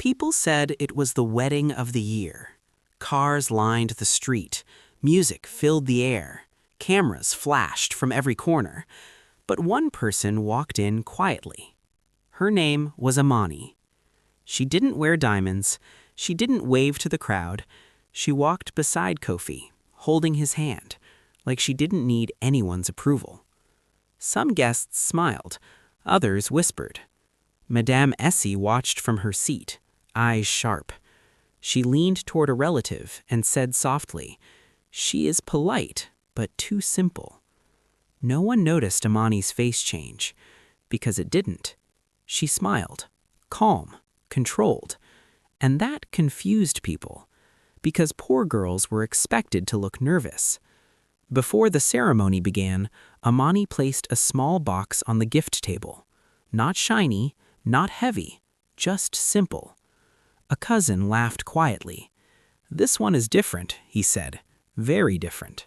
People said it was the wedding of the year. Cars lined the street, music filled the air, cameras flashed from every corner. But one person walked in quietly. Her name was Amani. She didn't wear diamonds, she didn't wave to the crowd. She walked beside Kofi, holding his hand, like she didn't need anyone's approval. Some guests smiled, others whispered. Madame Essie watched from her seat, eyes sharp. She leaned toward a relative and said softly, "She is polite, but too simple." No one noticed Amani's face change, because it didn't. She smiled, calm, controlled, and that confused people, because poor girls were expected to look nervous. Before the ceremony began, Amani placed a small box on the gift table. Not shiny, not heavy, just simple. A cousin laughed quietly. "This one is different," he said, "very different."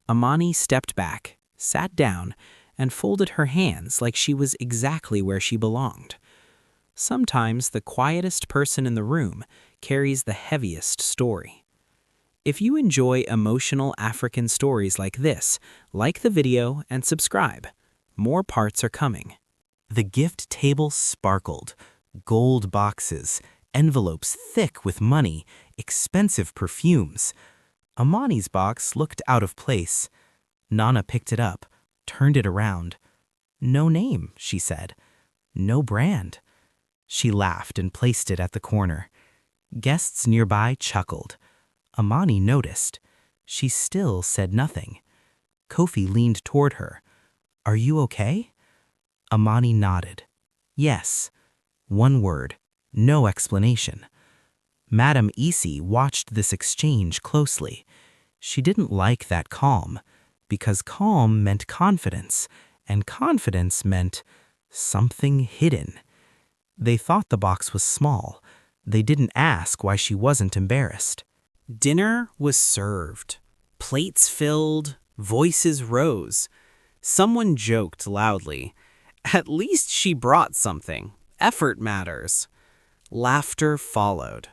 Amani stepped back, sat down, and folded her hands like she was exactly where she belonged. Sometimes the quietest person in the room carries the heaviest story. If you enjoy emotional African stories like this, like the video and subscribe. More parts are coming. The gift table sparkled. Gold boxes, envelopes thick with money, expensive perfumes. Amani's box looked out of place. Nana picked it up, turned it around. "No name," she said. "No brand." She laughed and placed it at the corner. Guests nearby chuckled. Amani noticed. She still said nothing. Kofi leaned toward her. "Are you okay?" Amani nodded. "Yes." One word, no explanation. Madame Essie watched this exchange closely. She didn't like that calm, because calm meant confidence, and confidence meant something hidden. They thought the box was small. They didn't ask why she wasn't embarrassed. Dinner was served. Plates filled, voices rose. Someone joked loudly, "At least she brought something. Effort matters." Laughter followed.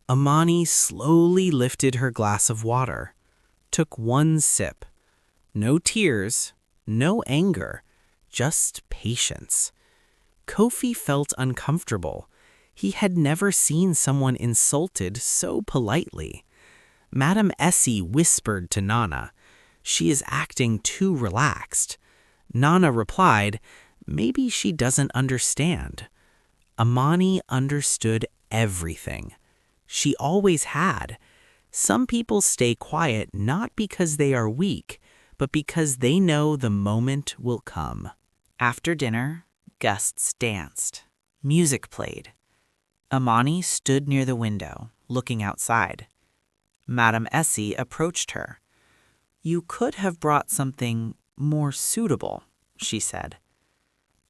Amani slowly lifted her glass of water, took one sip. No tears, no anger, just patience. Kofi felt uncomfortable. He had never seen someone insulted so politely. Madame Essie whispered to Nana, "She is acting too relaxed." Nana replied, "Maybe she doesn't understand." Amani understood everything. She always had. Some people stay quiet not because they are weak, but because they know the moment will come. After dinner, guests danced. Music played. Amani stood near the window, looking outside. Madame Essie approached her. "You could have brought something more suitable," she said.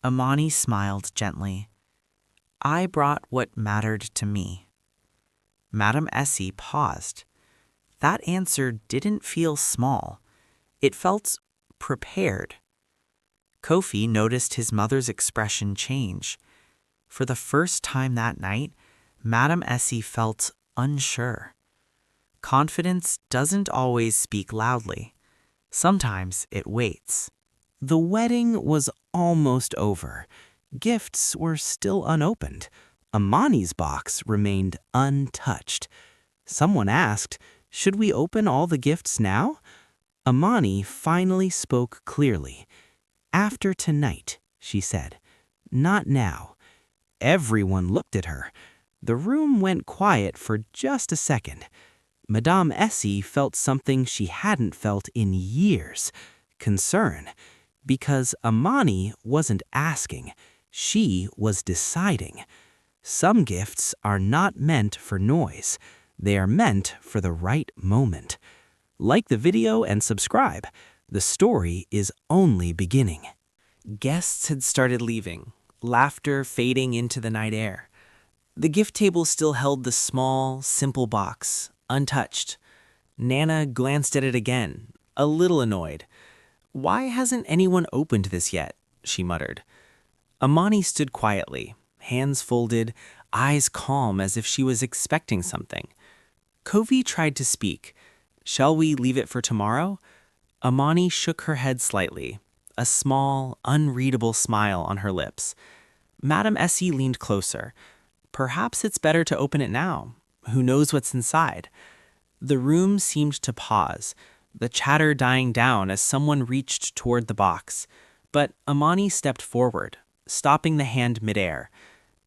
Amani smiled gently. "I brought what mattered to me." Madame Essie paused. That answer didn't feel small. It felt prepared. Kofi noticed his mother's expression change. For the first time that night, Madame Essie felt unsure. Confidence doesn't always speak loudly. Sometimes it waits. The wedding was almost over. Gifts were still unopened. Amani's box remained untouched. Someone asked, "Should we open all the gifts now?" Amani finally spoke clearly. "After tonight," she said. "Not now." Everyone looked at her. The room went quiet for just a second. Madame Essie felt something she hadn't felt in years, concern, because Amani wasn't asking, she was deciding. Some gifts are not meant for noise. They are meant for the right moment. Like the video and subscribe. The story is only beginning. Guests had started leaving, laughter fading into the night air. The gift table still held the small, simple box, untouched. Nana glanced at it again, a little annoyed. "Why hasn't anyone opened this yet?" she muttered. Amani stood quietly, hands folded, eyes calm as if she was expecting something. Kofi tried to speak. "Shall we leave it for tomorrow?" Amani shook her head slightly, a small, unreadable smile on her lips. Madame Essie leaned closer. "Perhaps it's better to open it now. Who knows what's inside?" The room seemed to pause, the chatter dying down as someone reached toward the box. But Amani stepped forward, stopping the hand midair.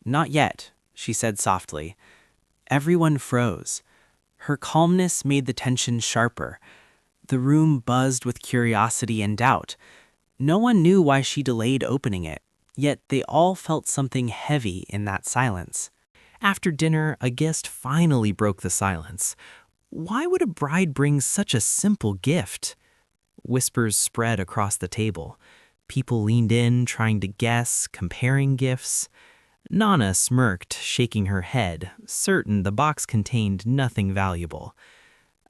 "Not yet," she said softly. Everyone froze. Her calmness made the tension sharper. The room buzzed with curiosity and doubt. No one knew why she delayed opening it, yet they all felt something heavy in that silence. After dinner, a guest finally broke the silence. "Why would a bride bring such a simple gift?" Whispers spread across the table. People leaned in, trying to guess, comparing gifts. Nana smirked, shaking her head, certain the box contained nothing valuable.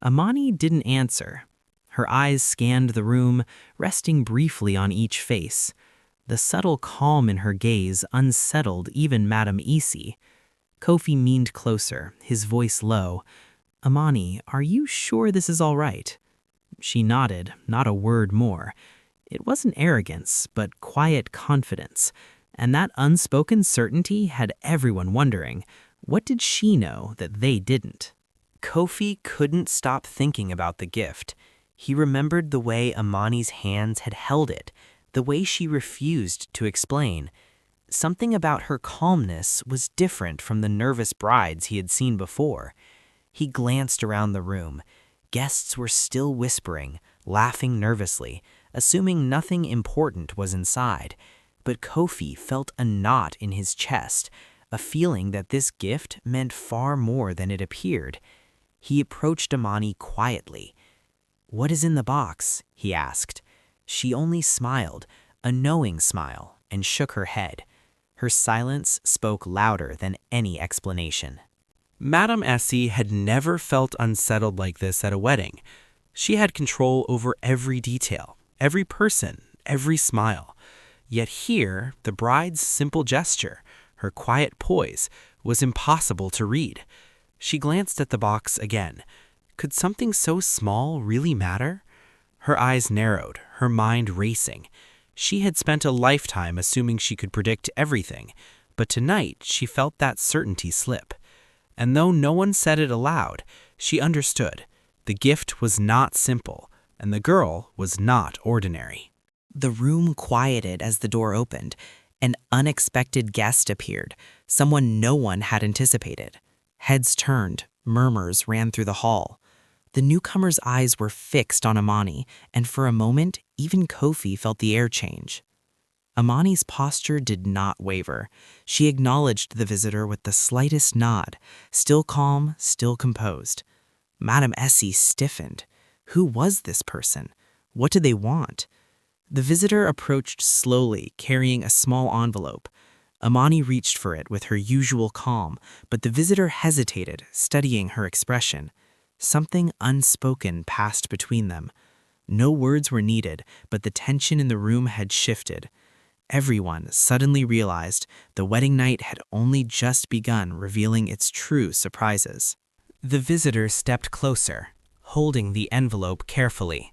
Amani didn't answer. Her eyes scanned the room, resting briefly on each face. The subtle calm in her gaze unsettled even Madame Essie. Kofi leaned closer, his voice low. "Amani, are you sure this is all right?" She nodded, not a word more. It wasn't arrogance, but quiet confidence, and that unspoken certainty had everyone wondering, what did she know that they didn't? Kofi couldn't stop thinking about the gift. He remembered the way Amani's hands had held it, the way she refused to explain. Something about her calmness was different from the nervous brides he had seen before. He glanced around the room. Guests were still whispering, laughing nervously, assuming nothing important was inside. But Kofi felt a knot in his chest, a feeling that this gift meant far more than it appeared. He approached Amani quietly. "What is in the box?" he asked. She only smiled, a knowing smile, and shook her head. Her silence spoke louder than any explanation. Madame Essie had never felt unsettled like this at a wedding. She had control over every detail, every person, every smile. Yet here, the bride's simple gesture, her quiet poise, was impossible to read. She glanced at the box again. Could something so small really matter? Her eyes narrowed, her mind racing. She had spent a lifetime assuming she could predict everything, but tonight she felt that certainty slip. And though no one said it aloud, she understood. The gift was not simple, and the girl was not ordinary. The room quieted as the door opened. An unexpected guest appeared, someone no one had anticipated. Heads turned, murmurs ran through the hall. The newcomer's eyes were fixed on Amani, and for a moment, even Kofi felt the air change. Amani's posture did not waver. She acknowledged the visitor with the slightest nod, still calm, still composed. Madame Essie stiffened. Who was this person? What did they want? The visitor approached slowly, carrying a small envelope. Amani reached for it with her usual calm, but the visitor hesitated, studying her expression. Something unspoken passed between them. No words were needed, but the tension in the room had shifted. Everyone suddenly realized the wedding night had only just begun, revealing its true surprises. The visitor stepped closer, holding the envelope carefully.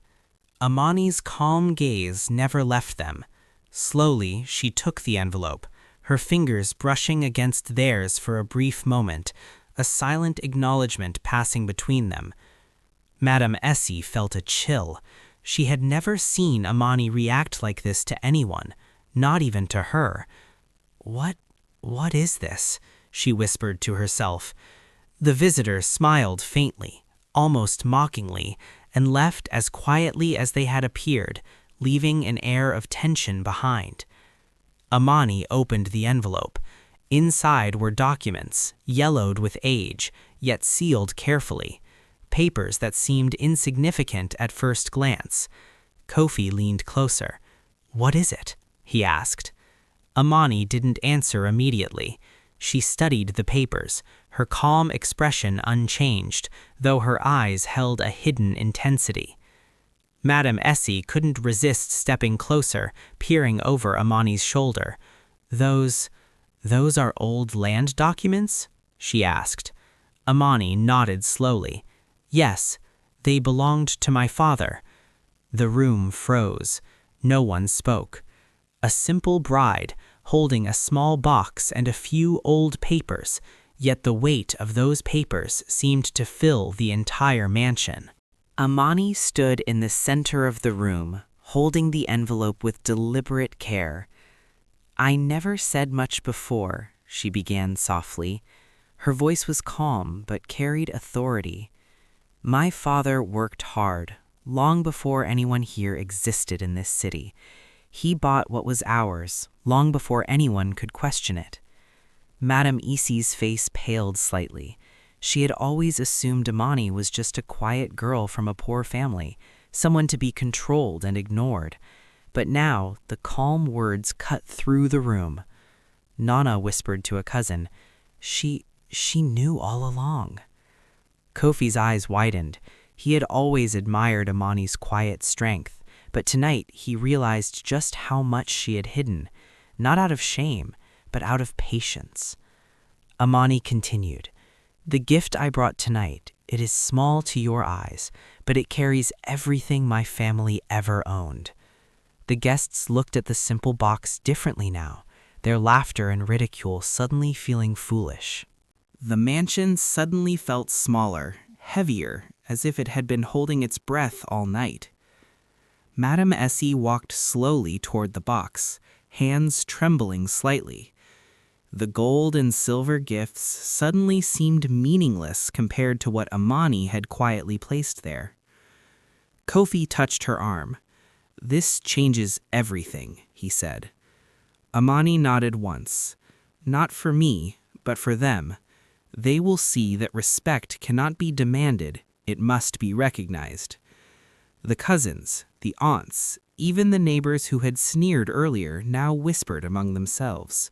Amani's calm gaze never left them. Slowly, she took the envelope, her fingers brushing against theirs for a brief moment, a silent acknowledgement passing between them. Madame Essie felt a chill. She had never seen Amani react like this to anyone, not even to her. What is this?" she whispered to herself. The visitor smiled faintly, almost mockingly, and left as quietly as they had appeared, leaving an air of tension behind. Amani opened the envelope. Inside were documents, yellowed with age, yet sealed carefully. Papers that seemed insignificant at first glance. Kofi leaned closer. "What is it?" he asked. Amani didn't answer immediately. She studied the papers, her calm expression unchanged, though her eyes held a hidden intensity. Madame Essie couldn't resist stepping closer, peering over Amani's shoulder. Those "Those are old land documents?" she asked. Amani nodded slowly. "Yes, they belonged to my father." The room froze. No one spoke. A simple bride, holding a small box and a few old papers, yet the weight of those papers seemed to fill the entire mansion. Amani stood in the center of the room, holding the envelope with deliberate care. "I never said much before," she began softly. Her voice was calm but carried authority. "My father worked hard, long before anyone here existed in this city. He bought what was ours, long before anyone could question it." Madame Isi's face paled slightly. She had always assumed Amani was just a quiet girl from a poor family, someone to be controlled and ignored. But now the calm words cut through the room. Nana whispered to a cousin, She knew all along." Kofi's eyes widened. He had always admired Amani's quiet strength, but tonight he realized just how much she had hidden, not out of shame, but out of patience. Amani continued, "The gift I brought tonight, it is small to your eyes, but it carries everything my family ever owned." The guests looked at the simple box differently now, their laughter and ridicule suddenly feeling foolish. The mansion suddenly felt smaller, heavier, as if it had been holding its breath all night. Madame Essie walked slowly toward the box, hands trembling slightly. The gold and silver gifts suddenly seemed meaningless compared to what Amani had quietly placed there. Kofi touched her arm. "This changes everything," he said. Amani nodded once. "Not for me, but for them. They will see that respect cannot be demanded, it must be recognized." The cousins, the aunts, even the neighbors who had sneered earlier now whispered among themselves.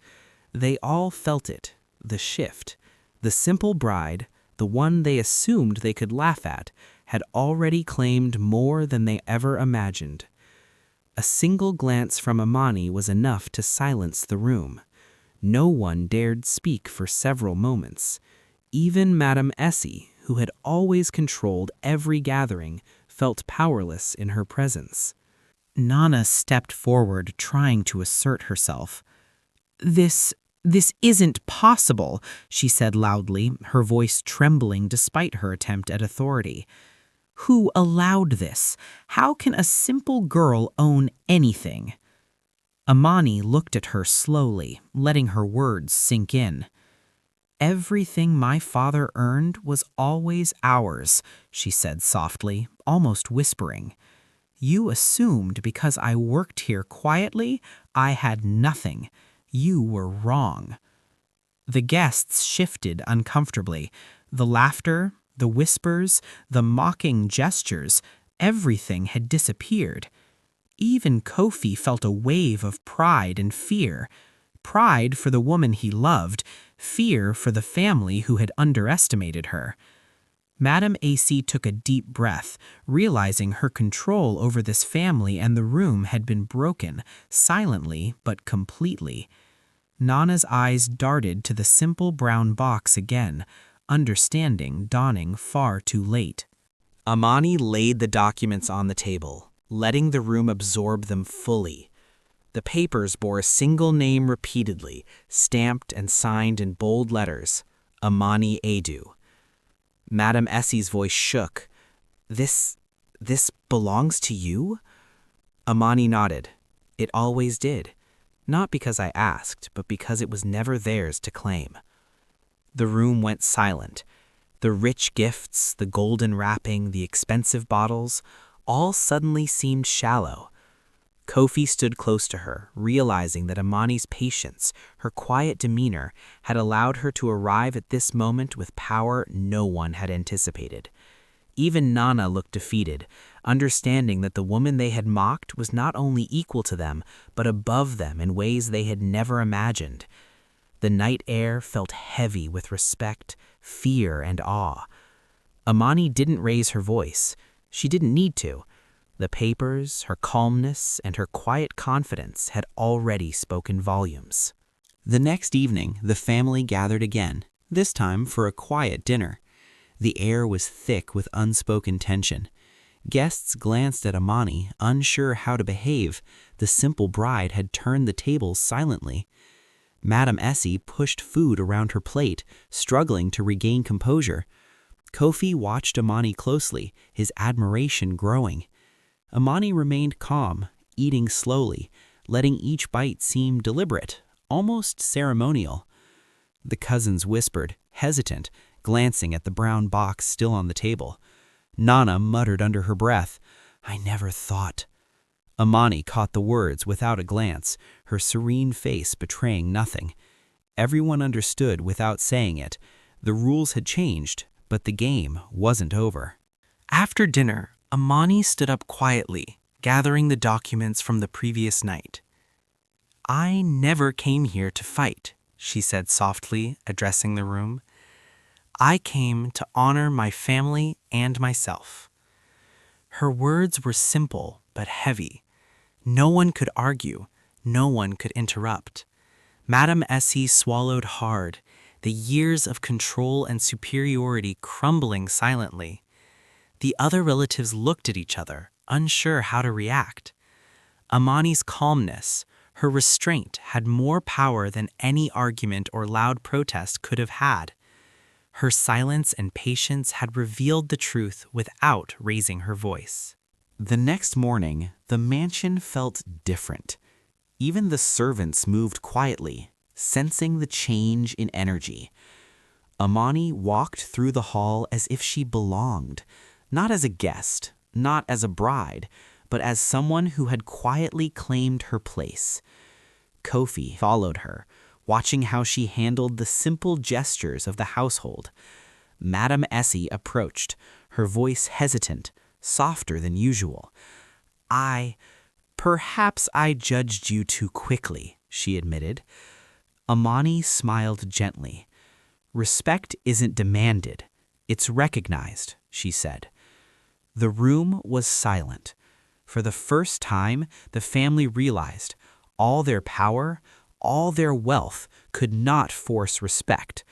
They all felt it, the shift. The simple bride, the one they assumed they could laugh at, had already claimed more than they ever imagined. A single glance from Amani was enough to silence the room. No one dared speak for several moments. Even Madame Essie, who had always controlled every gathering, felt powerless in her presence. Nana stepped forward, trying to assert herself. This isn't possible," she said loudly, her voice trembling despite her attempt at authority. "Who allowed this? How can a simple girl own anything?" Amani looked at her slowly, letting her words sink in. "Everything my father earned was always ours," she said softly, almost whispering. "You assumed because I worked here quietly, I had nothing. You were wrong." The guests shifted uncomfortably. The laughter, the whispers, the mocking gestures, everything had disappeared. Even Kofi felt a wave of pride and fear. Pride for the woman he loved, fear for the family who had underestimated her. Madame AC took a deep breath, realizing her control over this family and the room had been broken, silently but completely. Nana's eyes darted to the simple brown box again, understanding dawning far too late. Amani laid the documents on the table, letting the room absorb them fully. The papers bore a single name repeatedly, stamped and signed in bold letters, Amani Adu. Madame Essie's voice shook. This belongs to you?" Amani nodded. "It always did. Not because I asked, but because it was never theirs to claim." The room went silent. The rich gifts, the golden wrapping, the expensive bottles, all suddenly seemed shallow. Kofi stood close to her, realizing that Amani's patience, her quiet demeanor, had allowed her to arrive at this moment with power no one had anticipated. Even Nana looked defeated, understanding that the woman they had mocked was not only equal to them, but above them in ways they had never imagined. The night air felt heavy with respect, fear, and awe. Amani didn't raise her voice. She didn't need to. The papers, her calmness, and her quiet confidence had already spoken volumes. The next evening, the family gathered again, this time for a quiet dinner. The air was thick with unspoken tension. Guests glanced at Amani, unsure how to behave. The simple bride had turned the tables silently. Madame Essie pushed food around her plate, struggling to regain composure. Kofi watched Amani closely, his admiration growing. Amani remained calm, eating slowly, letting each bite seem deliberate, almost ceremonial. The cousins whispered, hesitant, glancing at the brown box still on the table. Nana muttered under her breath, "I never thought." Amani caught the words without a glance, her serene face betraying nothing. Everyone understood without saying it. The rules had changed, but the game wasn't over. After dinner, Amani stood up quietly, gathering the documents from the previous night. "I never came here to fight," she said softly, addressing the room. "I came to honor my family and myself." Her words were simple but heavy. No one could argue, no one could interrupt. Madame Essie swallowed hard, the years of control and superiority crumbling silently. The other relatives looked at each other, unsure how to react. Amani's calmness, her restraint, had more power than any argument or loud protest could have had. Her silence and patience had revealed the truth without raising her voice. The next morning, the mansion felt different. Even the servants moved quietly, sensing the change in energy. Amani walked through the hall as if she belonged, not as a guest, not as a bride, but as someone who had quietly claimed her place. Kofi followed her, watching how she handled the simple gestures of the household. Madame Essie approached, her voice hesitant, softer than usual. Perhaps I judged you too quickly," she admitted. Amani smiled gently. "Respect isn't demanded, it's recognized," she said. The room was silent. For the first time, the family realized all their power, all their wealth could not force respect.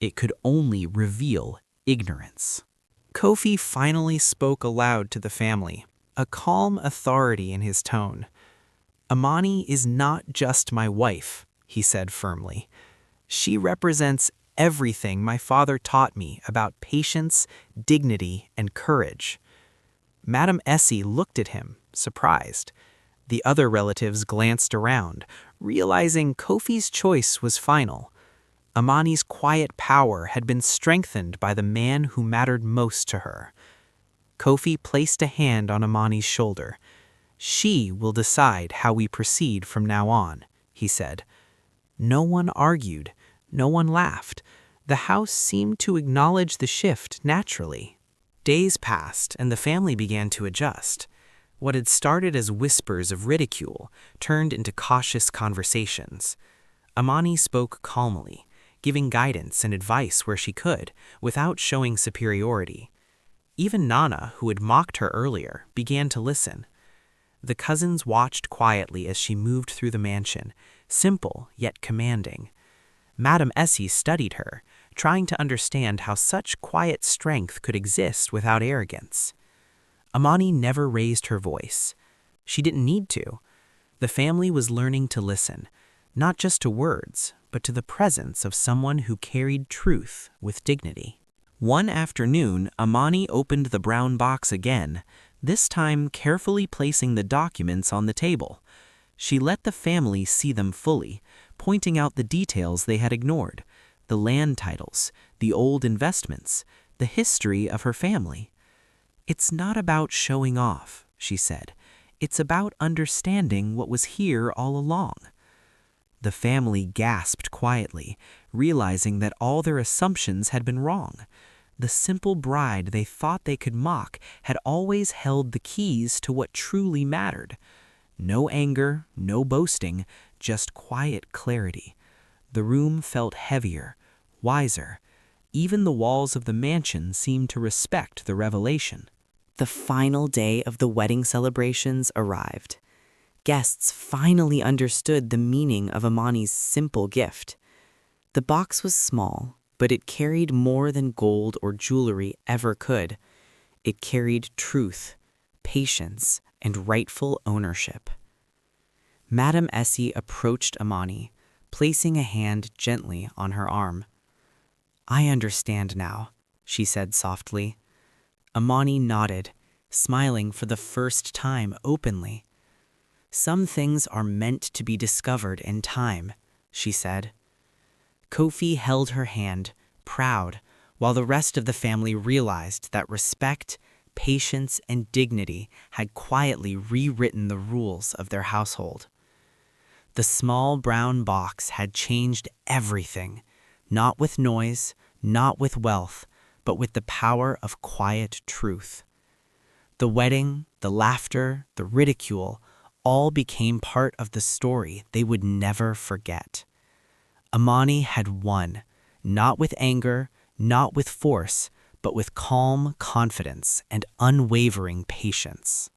It could only reveal ignorance. Kofi finally spoke aloud to the family, a calm authority in his tone. "Amani is not just my wife," he said firmly. "She represents everything my father taught me about patience, dignity, and courage." Madame Essie looked at him, surprised. The other relatives glanced around, realizing Kofi's choice was final. Amani's quiet power had been strengthened by the man who mattered most to her. Kofi placed a hand on Amani's shoulder. "She will decide how we proceed from now on," he said. No one argued, no one laughed. The house seemed to acknowledge the shift naturally. Days passed, and the family began to adjust. What had started as whispers of ridicule turned into cautious conversations. Amani spoke calmly, giving guidance and advice where she could, without showing superiority. Even Nana, who had mocked her earlier, began to listen. The cousins watched quietly as she moved through the mansion, simple yet commanding. Madame Essie studied her, trying to understand how such quiet strength could exist without arrogance. Amani never raised her voice. She didn't need to. The family was learning to listen, not just to words, but to the presence of someone who carried truth with dignity. One afternoon, Amani opened the brown box again, this time carefully placing the documents on the table. She let the family see them fully, pointing out the details they had ignored, the land titles, the old investments, the history of her family. "It's not about showing off," she said. "It's about understanding what was here all along." The family gasped quietly, realizing that all their assumptions had been wrong. The simple bride they thought they could mock had always held the keys to what truly mattered. No anger, no boasting, just quiet clarity. The room felt heavier, wiser. Even the walls of the mansion seemed to respect the revelation. The final day of the wedding celebrations arrived. guests finally understood the meaning of Amani's simple gift. The box was small, but it carried more than gold or jewelry ever could. It carried truth, patience, and rightful ownership. Madame Essie approached Amani, placing a hand gently on her arm. "I understand now," she said softly. Amani nodded, smiling for the first time openly. "Some things are meant to be discovered in time," she said. Kofi held her hand, proud, while the rest of the family realized that respect, patience, and dignity had quietly rewritten the rules of their household. The small brown box had changed everything, not with noise, not with wealth, but with the power of quiet truth. The wedding, the laughter, the ridicule, all became part of the story they would never forget. Amani had won, not with anger, not with force, but with calm confidence and unwavering patience.